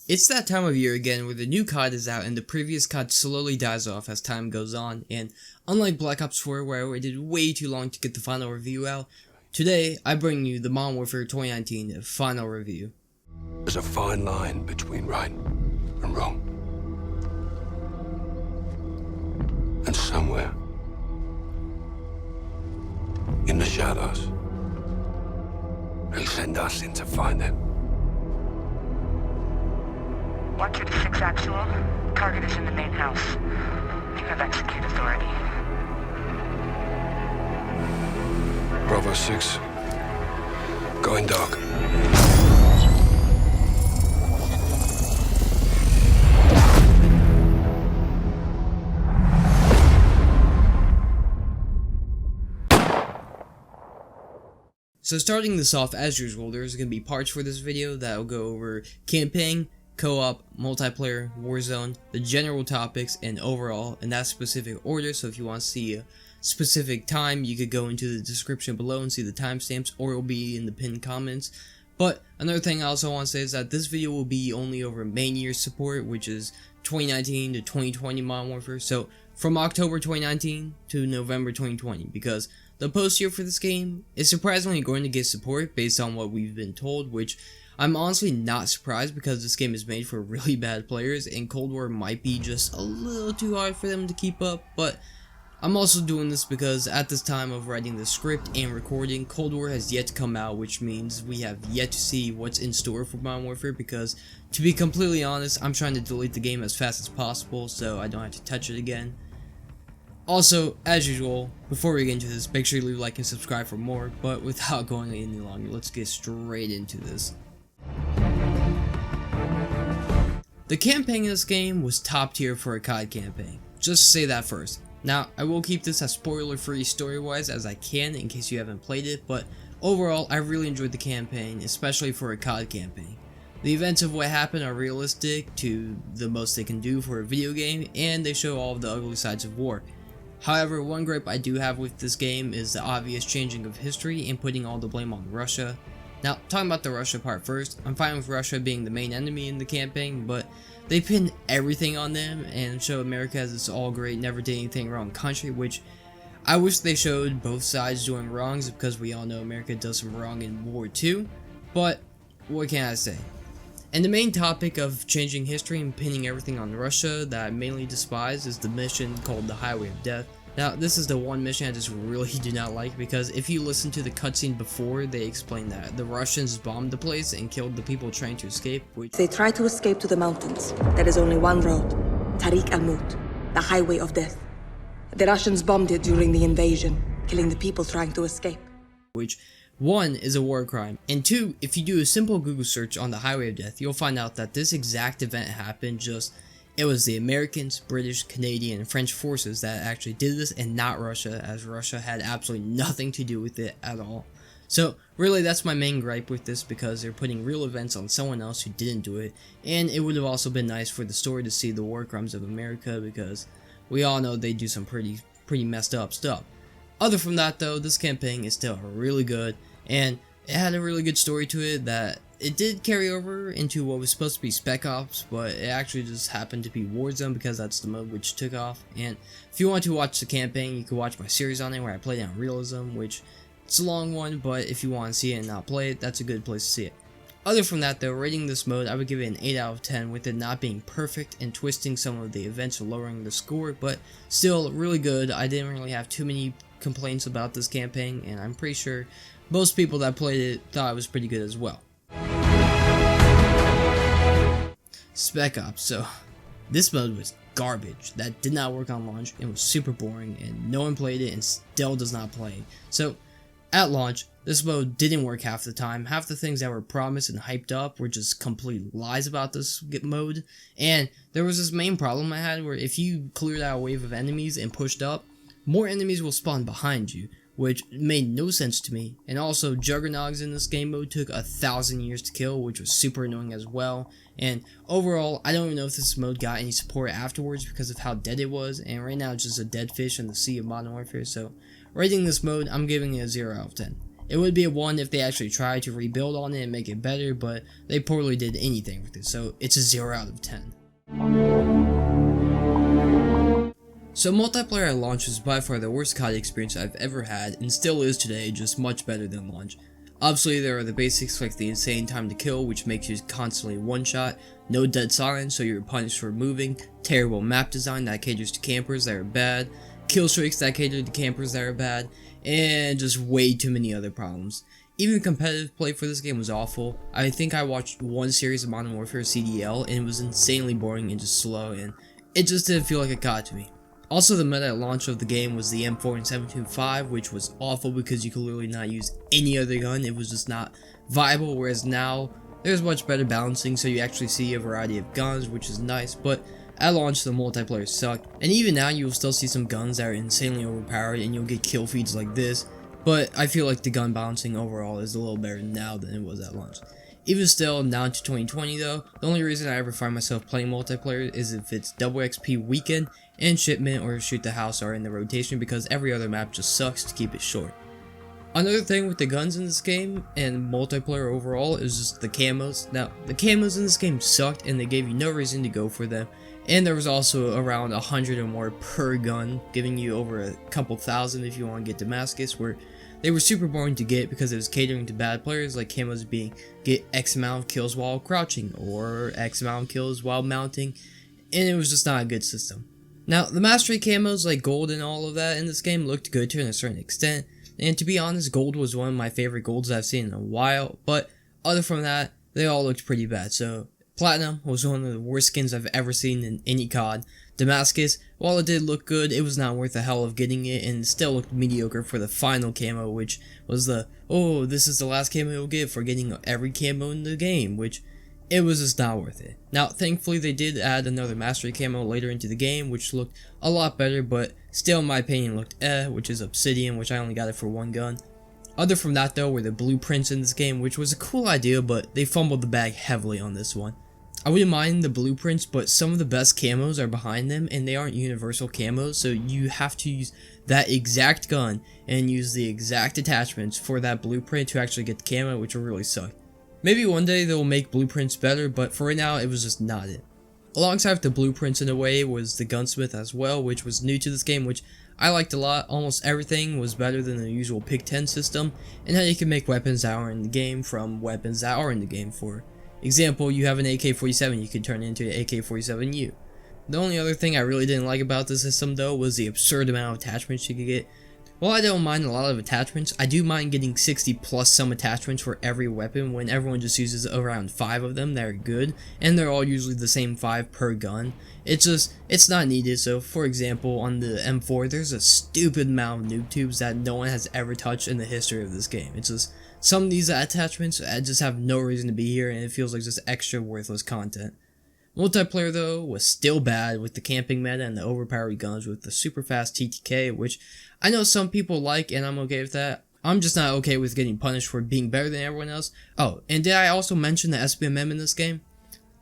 It's that time of year again where the new COD is out and the previous COD slowly dies off as time goes on, and unlike Black Ops 4 where I waited way too long to get the final review out, today I bring you the Modern Warfare 2019 final review. There's a fine line between right and wrong. And somewhere in the shadows, they send us in to find them. 126 actual. Target is in the main house. You have execute authority. Bravo 6. Going dark. So starting this off, as usual, there's going to be parts for this video that will go over campaign, co-op, multiplayer, Warzone, the general topics, and overall in that specific order. So if you want to see a specific time, you could go into the description below and see the timestamps, or it will be in the pinned comments. But another thing I also want to say is that this video will be only over main year support, which is 2019 to 2020 Modern Warfare. So from October 2019 to November 2020, because the post year for this game is surprisingly going to get support based on what we've been told, which I'm honestly not surprised because this game is made for really bad players and Cold War might be just a little too hard for them to keep up. But I'm also doing this because at this time of writing the script and recording, Cold War has yet to come out, which means we have yet to see what's in store for Modern Warfare, because to be completely honest, I'm trying to delete the game as fast as possible so I don't have to touch it again. Also, as usual, before we get into this, make sure you leave a like and subscribe for more, but without going any longer, let's get straight into this. The campaign in this game was top tier for a COD campaign, just to say that first. Now, I will keep this as spoiler free story-wise as I can in case you haven't played it, but overall, I really enjoyed the campaign, especially for a COD campaign. The events of what happened are realistic to the most they can do for a video game, and they show all of the ugly sides of war. However, one gripe I do have with this game is the obvious changing of history and putting all the blame on Russia. Now, talking about the Russia part first, I'm fine with Russia being the main enemy in the campaign, but they pin everything on them and show America as this all great, never did anything wrong country, which I wish they showed both sides doing wrongs, because we all know America does some wrong in war too, but what can I say? And the main topic of changing history and pinning everything on Russia that I mainly despise is the mission called the Highway of Death. Now, this is the one mission I just really do not like, because if you listen to the cutscene before, they explain that the Russians bombed the place and killed the people trying to escape. They try to escape to the mountains. There is only one road, Tariq al-Mut, the Highway of Death. The Russians bombed it during the invasion, killing the people trying to escape. Which, one, is a war crime, and two, if you do a simple Google search on the Highway of Death, you'll find out that this exact event happened, it was the Americans, British, Canadian, and French forces that actually did this, and not Russia, as Russia had absolutely nothing to do with it at all. So, really, that's my main gripe with this, because they're putting real events on someone else who didn't do it, and it would have also been nice for the story to see the war crimes of America, because we all know they do some pretty messed up stuff. Other from that, though, this campaign is still really good, and it had a really good story to it that it did carry over into what was supposed to be Spec Ops, but it actually just happened to be Warzone because that's the mode which took off. And if you want to watch the campaign, you can watch my series on it where I played it on Realism, which it's a long one, but if you want to see it and not play it, that's a good place to see it. Other from that, though, rating this mode, I would give it an 8 out of 10, with it not being perfect and twisting some of the events or lowering the score, but still really good. I didn't really have too many complaints about this campaign, and I'm pretty sure most people that played it thought it was pretty good as well. Spec Up. So this mode was garbage. That did not work on launch and was super boring, and no one played it and still does not play. So at launch, this mode didn't work half the time. Half the things that were promised and hyped up were just complete lies about this mode. And there was this main problem I had where if you cleared out a wave of enemies and pushed up, more enemies will spawn behind you, which made no sense to me. And also, Juggernauts in this game mode took 1,000 years to kill, which was super annoying as well. And overall, I don't even know if this mode got any support afterwards because of how dead it was, and right now it's just a dead fish in the sea of Modern Warfare. So rating this mode, I'm giving it a 0 out of 10. It would be a 1 if they actually tried to rebuild on it and make it better, but they poorly did anything with it, so it's a 0 out of 10. So multiplayer at launch was by far the worst COD experience I've ever had, and still is today, just much better than launch. Obviously there are the basics like the insane time to kill, which makes you constantly one-shot, no dead silence so you're punished for moving, terrible map design that caters to campers that are bad, kill streaks that cater to campers that are bad, and just way too many other problems. Even competitive play for this game was awful. I think I watched one series of Modern Warfare CDL and it was insanely boring and just slow, and it just didn't feel like it got to me. Also, the meta at launch of the game was the M4 and 725, which was awful because you could literally not use any other gun. It was just not viable, whereas now there's much better balancing, so you actually see a variety of guns, which is nice, but at launch the multiplayer sucked. And even now you will still see some guns that are insanely overpowered and you'll get kill feeds like this, but I feel like the gun balancing overall is a little better now than it was at launch. Even still, now into 2020 though, the only reason I ever find myself playing multiplayer is if it's double XP weekend and shipment or shoot the house are in the rotation, because every other map just sucks to keep it short. Another thing with the guns in this game and multiplayer overall is just the camos. Now, the camos in this game sucked and they gave you no reason to go for them, and there was also around 100 or more per gun, giving you over a couple thousand if you want to get Damascus, where they were super boring to get because it was catering to bad players, like camos being get X amount of kills while crouching or X amount of kills while mounting, and it was just not a good system. Now, the mastery camos like gold and all of that in this game looked good to a certain extent, and to be honest, gold was one of my favorite golds I've seen in a while, but other from that, they all looked pretty bad. So platinum was one of the worst skins I've ever seen in any COD. Damascus, while it did look good, it was not worth the hell of getting it, and it still looked mediocre for the final camo, which was the, oh, this is the last camo you'll get for getting every camo in the game, which it was just not worth it. Now, thankfully, they did add another mastery camo later into the game, which looked a lot better, but still, in my opinion, looked which is obsidian, which I only got it for one gun. Other from that, though, were the blueprints in this game, which was a cool idea, but they fumbled the bag heavily on this one. I wouldn't mind the blueprints, but some of the best camos are behind them, and they aren't universal camos, so you have to use that exact gun and use the exact attachments for that blueprint to actually get the camo, which will really suck. Maybe one day they'll make blueprints better, but for right now, it was just not it. Alongside with the blueprints in a way was the gunsmith as well, which was new to this game, which I liked a lot. Almost everything was better than the usual Pick 10 system, and how you can make weapons that are in the game from weapons that are in the game. For example, you have an AK-47, you can turn it into an AK-47U. The only other thing I really didn't like about the system though was the absurd amount of attachments you could get. While I don't mind a lot of attachments, I do mind getting 60 plus some attachments for every weapon when everyone just uses around 5 of them that are good, and they're all usually the same 5 per gun. It's not needed. So for example, on the M4, there's a stupid amount of noob tubes that no one has ever touched in the history of this game. It's just, some of these attachments just have no reason to be here, and it feels like just extra worthless content. Multiplayer though was still bad with the camping meta and the overpowered guns with the super fast TTK, which I know some people like and I'm okay with that. I'm just not okay with getting punished for being better than everyone else. Oh, and did I also mention the SBMM in this game?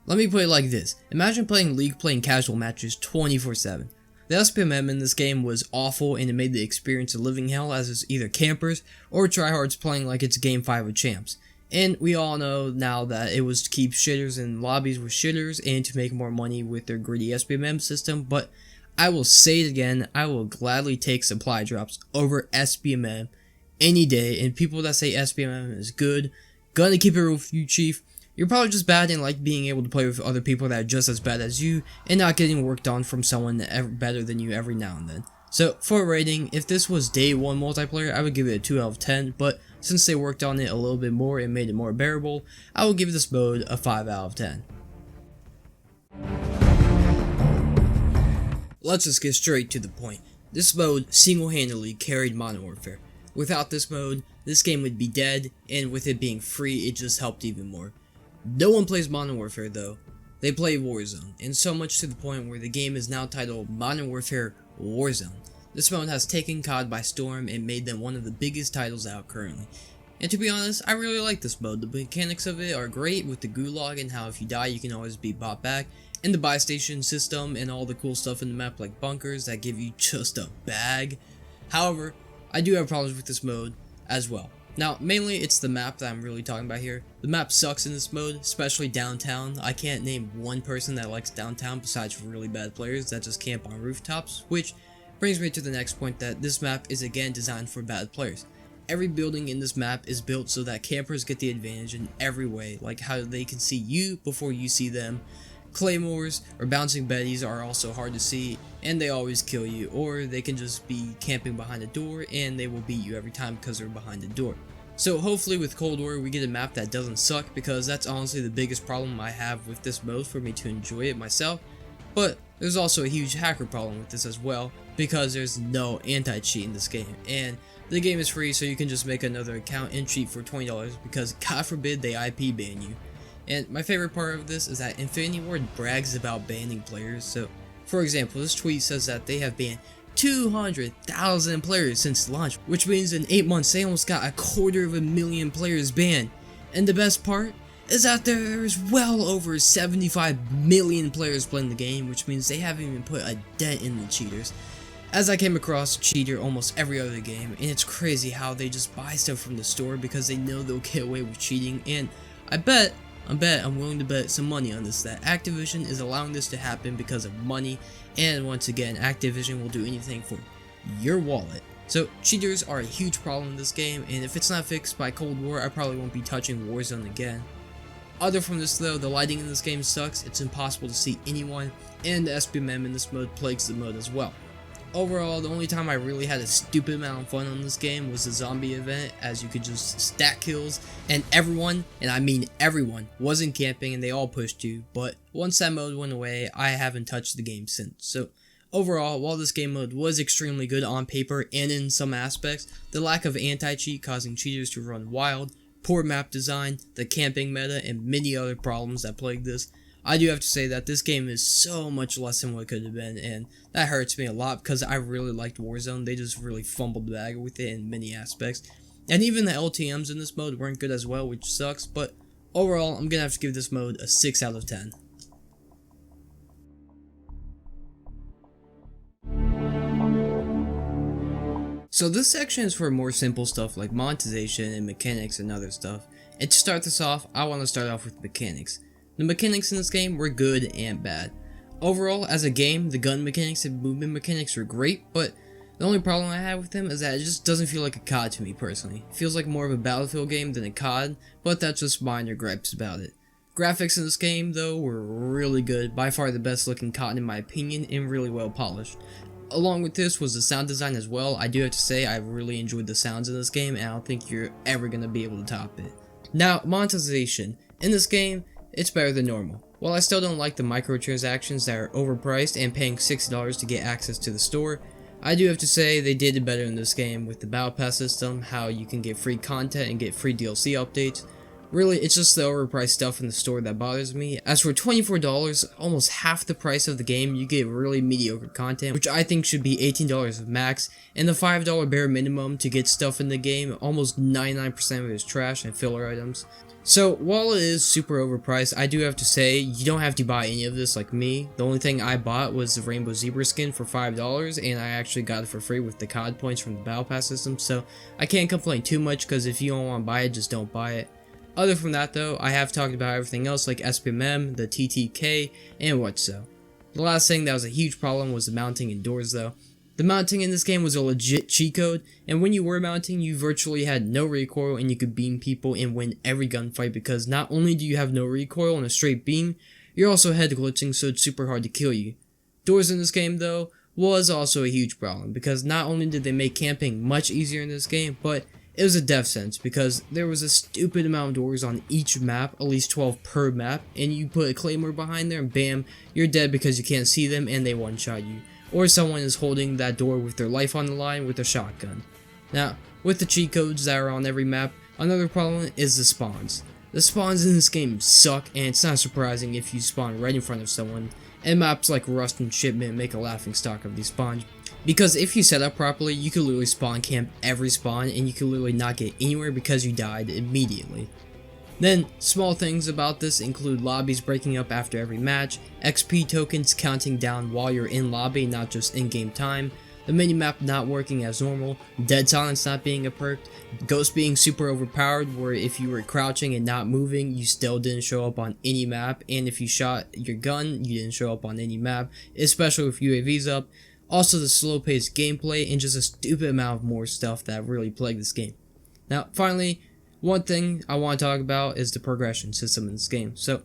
Let me put it like this. Imagine playing League playing casual matches 24/7. The SBMM in this game was awful and it made the experience a living hell, as it's either campers or tryhards playing like it's Game 5 of Champs. And we all know now that it was to keep shitters in lobbies with shitters and to make more money with their gritty SBMM system, but I will say it again, I will gladly take supply drops over SBMM any day, and people that say SBMM is good, gonna keep it real with you, Chief. You're probably just bad and like being able to play with other people that are just as bad as you and not getting worked on from someone better than you every now and then. So for a rating, if this was day 1 multiplayer, I would give it a 2 out of 10, but since they worked on it a little bit more and made it more bearable, I will give this mode a 5 out of 10. Let's just get straight to the point. This mode single-handedly carried Modern Warfare. Without this mode, this game would be dead, and with it being free, it just helped even more. No one plays Modern Warfare though. They play Warzone, and so much to the point where the game is now titled Modern Warfare Warzone. This mode has taken COD by storm and made them one of the biggest titles out currently. And to be honest, I really like this mode. The mechanics of it are great with the gulag and how if you die you can always be brought back, and the buy station system and all the cool stuff in the map like bunkers that give you just a bag. However, I do have problems with this mode as well. Now, mainly it's the map that I'm really talking about here. The map sucks in this mode, especially downtown. I can't name one person that likes downtown besides really bad players that just camp on rooftops, which brings me to the next point, that this map is again designed for bad players. Every building in this map is built so that campers get the advantage in every way, like how they can see you before you see them. Claymores or bouncing betties are also hard to see, and they always kill you, or they can just be camping behind a door and they will beat you every time because they're behind the door. So hopefully with Cold War we get a map that doesn't suck, because that's honestly the biggest problem I have with this mode for me to enjoy it myself. But there's also a huge hacker problem with this as well, because there's no anti-cheat in this game, and the game is free, so you can just make another account and cheat for $20, because God forbid they IP ban you. And my favorite part of this is that Infinity Ward brags about banning players. So for example, this tweet says that they have banned 200,000 players since launch, which means in 8 months they almost got 250,000 players banned. And the best part is that there's well over 75 million players playing the game, which means they haven't even put a dent in the cheaters. As I came across a cheater almost every other game, and it's crazy how they just buy stuff from the store because they know they'll get away with cheating. And I'm willing to bet some money on this, that Activision is allowing this to happen because of money, and once again, Activision will do anything for your wallet. So cheaters are a huge problem in this game, and if it's not fixed by Cold War, I probably won't be touching Warzone again. Other from this though, the lighting in this game sucks, it's impossible to see anyone, and the SPMM in this mode plagues the mode as well. Overall, the only time I really had a stupid amount of fun on this game was the zombie event, as you could just stack kills, and everyone, and I mean everyone, wasn't camping and they all pushed you. But once that mode went away, I haven't touched the game since. So overall, while this game mode was extremely good on paper and in some aspects, the lack of anti-cheat causing cheaters to run wild, poor map design, the camping meta, and many other problems that plague this, I do have to say that this game is so much less than what it could have been, and that hurts me a lot because I really liked Warzone. They just really fumbled the bag with it in many aspects. And even the LTMs in this mode weren't good as well, which sucks, but overall, I'm gonna have to give this mode a 6 out of 10. So this section is for more simple stuff like monetization and mechanics and other stuff. And to start this off, I want to start off with mechanics. The mechanics in this game were good and bad. Overall, as a game, the gun mechanics and movement mechanics were great, but the only problem I have with them is that it just doesn't feel like a COD to me personally. It feels like more of a Battlefield game than a COD, but that's just minor gripes about it. Graphics in this game, though, were really good, by far the best looking COD in my opinion, and really well polished. Along with this was the sound design as well. I do have to say I really enjoyed the sounds in this game, and I don't think you're ever going to be able to top it. Now, monetization. In this game, it's better than normal. While I still don't like the microtransactions that are overpriced and paying $60 to get access to the store, I do have to say they did it better in this game with the Battle Pass system, how you can get free content and get free DLC updates. Really, it's just the overpriced stuff in the store that bothers me. As for $24, almost half the price of the game, you get really mediocre content, which I think should be $18 max, and the $5 bare minimum to get stuff in the game, almost 99% of it is trash and filler items. So, while it is super overpriced, I do have to say, you don't have to buy any of this like me. The only thing I bought was the Rainbow Zebra skin for $5, and I actually got it for free with the COD points from the Battle Pass system, so I can't complain too much, because if you don't want to buy it, just don't buy it. Other from that though, I have talked about everything else like SPMM, the TTK, and what so. The last thing that was a huge problem was the mounting indoors though. The mounting in this game was a legit cheat code, and when you were mounting, you virtually had no recoil and you could beam people and win every gunfight, because not only do you have no recoil and a straight beam, you're also head glitching, so it's super hard to kill you. Doors in this game though was also a huge problem, because not only did they make camping much easier in this game, but it was a death sentence, because there was a stupid amount of doors on each map, at least 12 per map, and you put a claymore behind there and bam, you're dead because you can't see them and they one-shot you. Or someone is holding that door with their life on the line with a shotgun. Now, with the cheat codes that are on every map, another problem is the spawns. The spawns in this game suck, and it's not surprising if you spawn right in front of someone, and maps like Rust and Shipment make a laughing stock of these spawns. Because if you set up properly, you could literally spawn camp every spawn, and you could literally not get anywhere because you died immediately. Then, small things about this include lobbies breaking up after every match, XP tokens counting down while you're in lobby, not just in-game time, the minimap not working as normal, dead silence not being a perk, ghosts being super overpowered where if you were crouching and not moving you still didn't show up on any map, and if you shot your gun you didn't show up on any map, especially with UAVs up. Also the slow paced gameplay and just a stupid amount of more stuff that really plagued this game. Now finally, one thing I want to talk about is the progression system in this game. So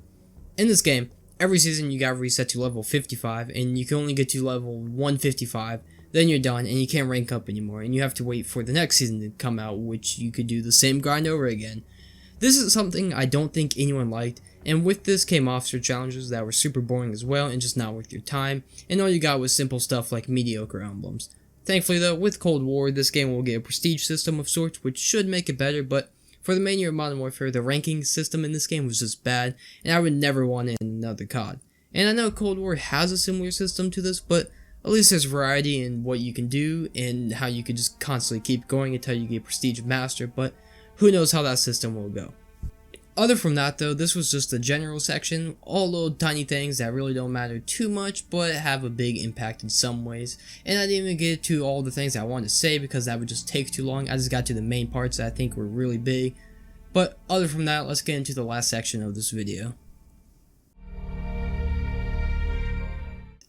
in this game, every season you got reset to level 55 and you can only get to level 155, then you're done and you can't rank up anymore and you have to wait for the next season to come out, which you could do the same grind over again. This is something I don't think anyone liked, and with this came officer challenges that were super boring as well and just not worth your time, and all you got was simple stuff like mediocre emblems. Thankfully though, with Cold War, this game will get a prestige system of sorts which should make it better, but for the main year of Modern Warfare, the ranking system in this game was just bad, and I would never want it in another COD. And I know Cold War has a similar system to this, but at least there's variety in what you can do, and how you can just constantly keep going until you get Prestige Master, but who knows how that system will go. Other from that though, this was just the general section, all little tiny things that really don't matter too much, but have a big impact in some ways. And I didn't even get to all the things I wanted to say because that would just take too long. I just got to the main parts that I think were really big. But other from that, let's get into the last section of this video.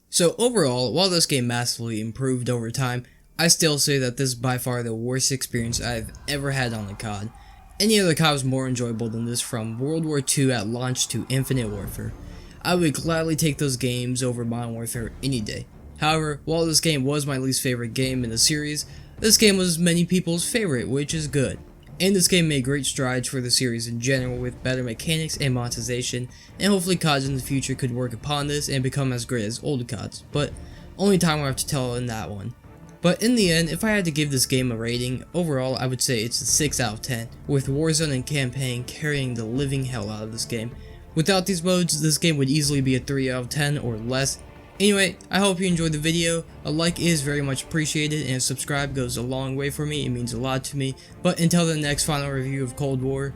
So overall, while this game massively improved over time, I still say that this is by far the worst experience I've ever had on a COD. Any other COD was more enjoyable than this, from World War II at launch to Infinite Warfare. I would gladly take those games over Modern Warfare any day. However, while this game was my least favorite game in the series, this game was many people's favorite, which is good. And this game made great strides for the series in general with better mechanics and monetization, and hopefully CODs in the future could work upon this and become as great as old CODs, but only time will have to tell in that one. But in the end, if I had to give this game a rating, overall I would say it's a 6 out of 10, with Warzone and Campaign carrying the living hell out of this game. Without these modes, this game would easily be a 3 out of 10 or less. Anyway, I hope you enjoyed the video. A like is very much appreciated, and a subscribe goes a long way for me, it means a lot to me. But until the next final review of Cold War,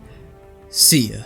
see ya.